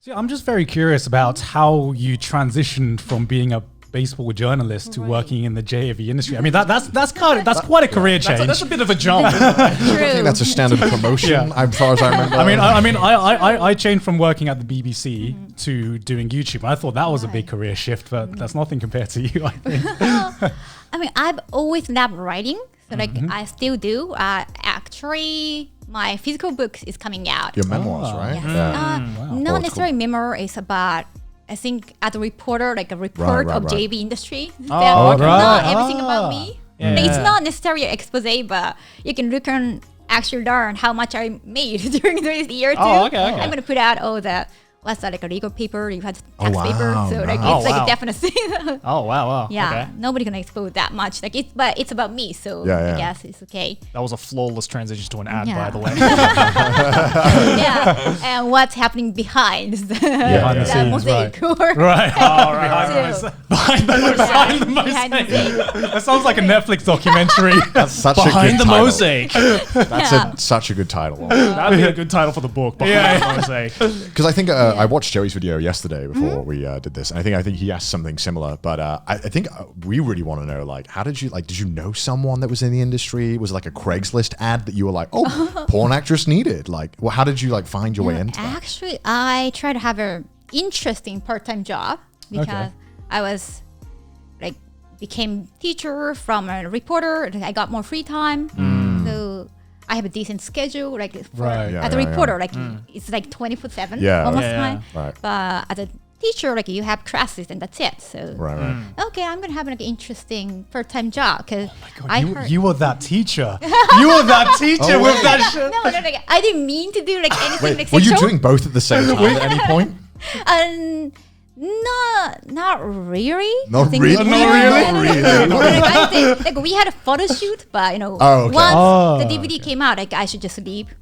See, I'm just very curious about how you transitioned from being a baseball journalist to working in the JV industry. I mean, that's quite a career change. That's a bit of a jump. I think that's a standard promotion, as far as I remember. I changed from working at the BBC to doing YouTube. I thought that was a big career shift, but that's nothing compared to you, I think. I mean, I've always loved writing, so like I still do. Actually, my physical book is coming out. Your memoirs, right? Yes. Yeah. Not necessarily memoir. It's about, I think, as a reporter, like a report of JV industry. Not everything about me. Yeah. Like, it's not necessarily an expose, but you can look and actually learn how much I made during this year too. Okay. I'm gonna put out all the what's that, like a legal paper, you had tax wow, paper, so like nice. it's like a definite thing. Oh wow. Yeah, Okay. nobody can expose that much. Like but it's about me, so Yeah. I guess it's okay. That was a flawless transition to an ad, Yeah. by the way. Yeah, and what's happening behind Behind the that scenes, mosaic. Right. Behind the Behind the mosaic. That sounds like a Netflix documentary. That's such a Behind good the title. mosaic. That's such a good title. That'd be a good title for the book. Behind the mosaic. Because I think I watched Joey's video yesterday before we did this, and I think he asked something similar. But I think we really want to know, like, how did you know someone that was in the industry? Was it like a Craigslist ad that you were like, oh, porn actress needed? Like, well, how did you like find your way into that? Actually, I try to have an interesting part-time job because I was like became teacher from a reporter. I got more free time, so I have a decent schedule. Like as a reporter, like it's like 24/7 almost time. Right. But as a teacher, like you have classes and that's it. So okay, I'm gonna have like an interesting part-time job because You were that teacher. You were that teacher with that shit. No, like, I didn't mean to do like anything like Were you sexual. doing both at the same time at any point? Not really. Not I think really? we- Not really? Like, I think, like we had a photo shoot, but okay. once the DVD came out, like I should just leave.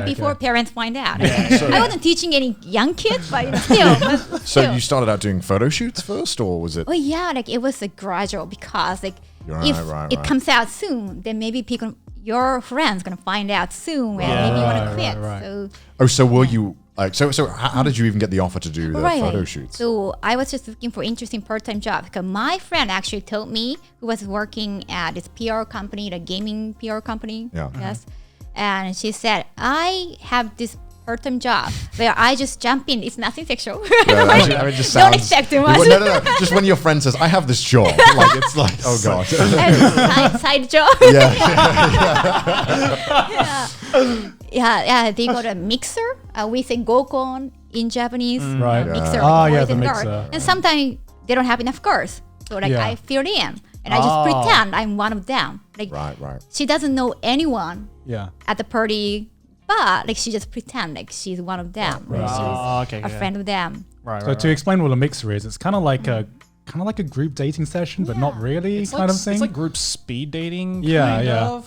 Before parents find out. I wasn't teaching any young kids, but still. So you started out doing photo shoots first, or was it? Oh yeah, like it was a gradual because like if it comes out soon, then maybe your friends gonna find out soon and maybe you wanna quit. So were you like so how did you even get the offer to do the photo shoots? So I was just looking for interesting part-time job because my friend actually told me, who was working at this PR company, the gaming PR company. Yeah. Yes. And she said, I have this part-time job where I just jump in. It's nothing sexual. It just sounds, don't expect too much. No. Just when your friend says, "I have this job," like it's like, oh god. Side job. Yeah. They got a mixer. We say gokon in Japanese. Right. Mixer. The mixer. And sometimes they don't have enough girls, so like I fill in. And I just pretend I'm one of them. Like she doesn't know anyone at the party, but like she just pretend like she's one of them. Like she's a friend of them. So to explain what a mixer is, it's kind of like a group dating session, but not really It's kind like, of thing. It's like group speed dating. Yeah.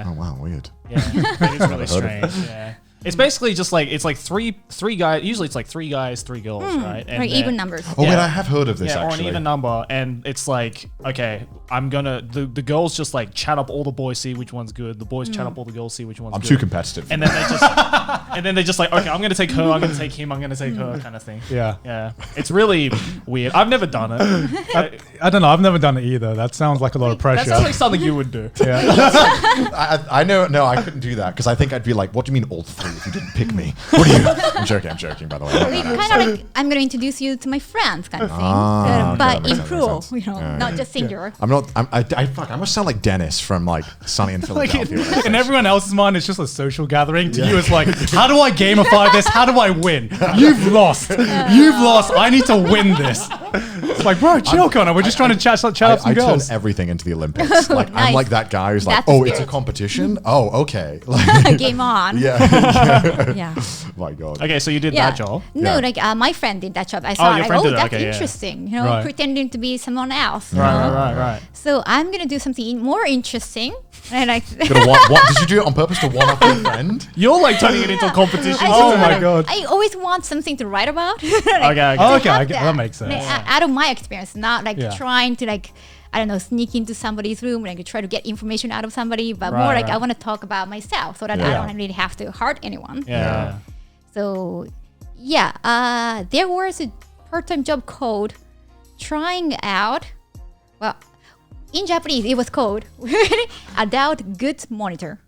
Oh wow, weird. Yeah, it is really strange. Yeah. It's basically just like three guys. Usually it's like 3 guys, 3 girls, right? And even numbers. Oh wait, I have heard of this or actually. an even number, and it's like, okay, I'm gonna the girls just like chat up all the boys, see which one's good. The boys chat up all the girls, see which one's good. I'm too competitive. And then they just like, okay, I'm gonna take her, I'm gonna take him, I'm gonna take her, kind of thing. Yeah. It's really weird. I've never done it. I don't know. I've never done it either. That sounds like a lot of pressure. That sounds like something you would do. I know. No, I couldn't do that because I think I'd be like, "What do you mean all 3 if you didn't pick me? What are you?" I'm joking. By the way. Kind of like I'm gonna introduce you to my friends, kind of thing. But in pro, not just singular. I'm not. I must sound like Dennis from like Sunny in Philadelphia. In everyone else's mind, it's just a social gathering. To you, it's like, how do I gamify this? How do I win? You've lost. You've lost. I need to win this. It's like, bro, chill, Connor. We're just trying to chat up some girls. I turn everything into the Olympics. Like I'm like that guy who's like, That's oh, the it's a spirit. competition. Oh, okay. Like, Game on. yeah. My God. Okay, so you did that job. No, like my friend did that job. I thought, your friend did it. that's Okay, interesting. Right. Pretending to be someone else. Right. So I'm gonna do something more interesting. And like, Did you do it on purpose to one up your friend? You're like turning it into a competition. Oh my God. I always want something to write about. Okay. That makes sense. Out of my experience, not like trying to like, I don't know, sneak into somebody's room and like try to get information out of somebody, but more like I want to talk about myself so that I don't really have to hurt anyone. Yeah. So Yeah, there was a part-time job called trying out. Well, in Japanese, it was called adult goods monitor.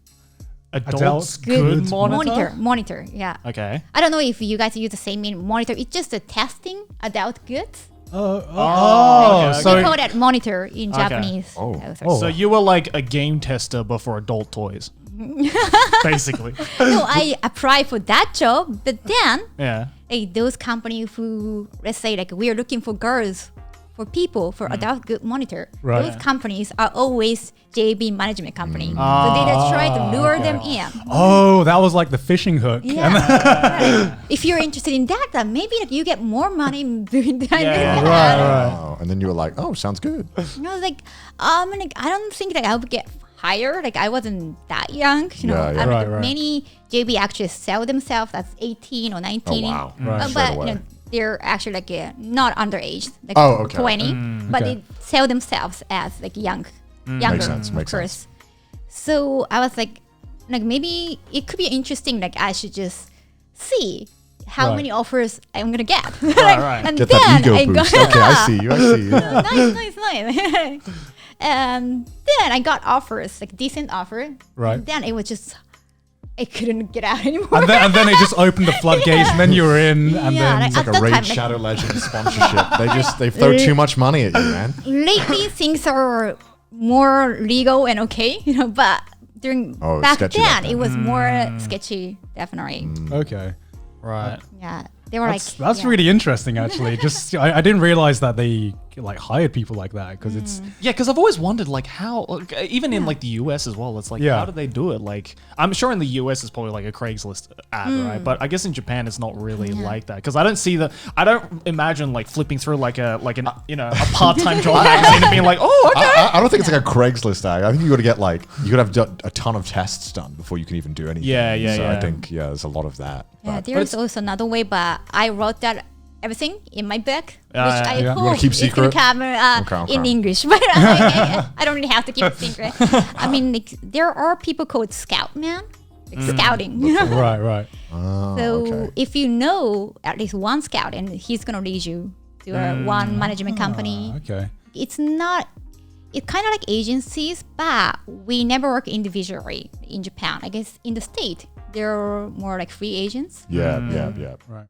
Adults good monitor? Monitor, yeah. Okay. I don't know if you guys use the same meaning monitor. It's just a testing adult goods. Okay. So they call that monitor in Japanese. So you were like a game tester but for adult toys. Basically. No, I applied for that job, but then Yeah. like those companies who, let's say, like we're looking for girls, for people, for adult good monitor. Right. Those companies are always JB management company. So they just try to lure them in. Oh, that was like the fishing hook. Yeah. If you're interested in that, then maybe like, you get more money doing that. Yeah. Right. Oh, and then you were like, oh, sounds good. I was like, I don't think that I would get hired. Like I wasn't that young. You know, Yeah, yeah. I mean, Right. many JB actually sell themselves as 18 or 19. Oh, wow. Right. But Straight away. they're actually like not underage, like Oh, okay. 20, but Okay. they sell themselves as like younger Makes sense. So I was like maybe it could be interesting. Like I should just see how Right. many offers I'm gonna get. right. And Get then that ego I boost. got Okay, I see you. nice. And then I got offers, like decent offer. Right. And then it was just I couldn't get out anymore. And then it just opened the floodgates, and then you were in, and Yeah, then like, It's like at a that Raid time, like- Shadow Legends sponsorship. They throw too much money at you, man. Lately things are more legal and okay, but during back sketchy back then then. it was more sketchy, definitely. okay. Right. Yeah, they were That's yeah. really interesting, actually. Just I didn't realize that they like hired people like that because it's Yeah, because I've always wondered, like, how, like, even in like the US as well, it's like, Yeah. how do they do it? Like, I'm sure in the US it's probably like a Craigslist ad, right? But I guess in Japan it's not really like that because I don't imagine like flipping through like a a part-time job magazine and being like, oh, okay. I don't think it's like a Craigslist ad. I think you got to get have a ton of tests done before you can even do anything. Yeah, yeah, So yeah. I think there's a lot of that. Yeah, But- there's also another way, but I wrote that everything in my book, which I yeah. hope You wanna keep is gonna secret? come Okay. in English, but I don't really have to keep it secret. I mean, like, there are people called scout man, like scouting. right. So okay. if you know at least one scout and he's gonna lead you to one management company, Okay. it's kind of like agencies, but we never work individually in Japan. I guess in the state, they're more like free agents. Yeah. Right.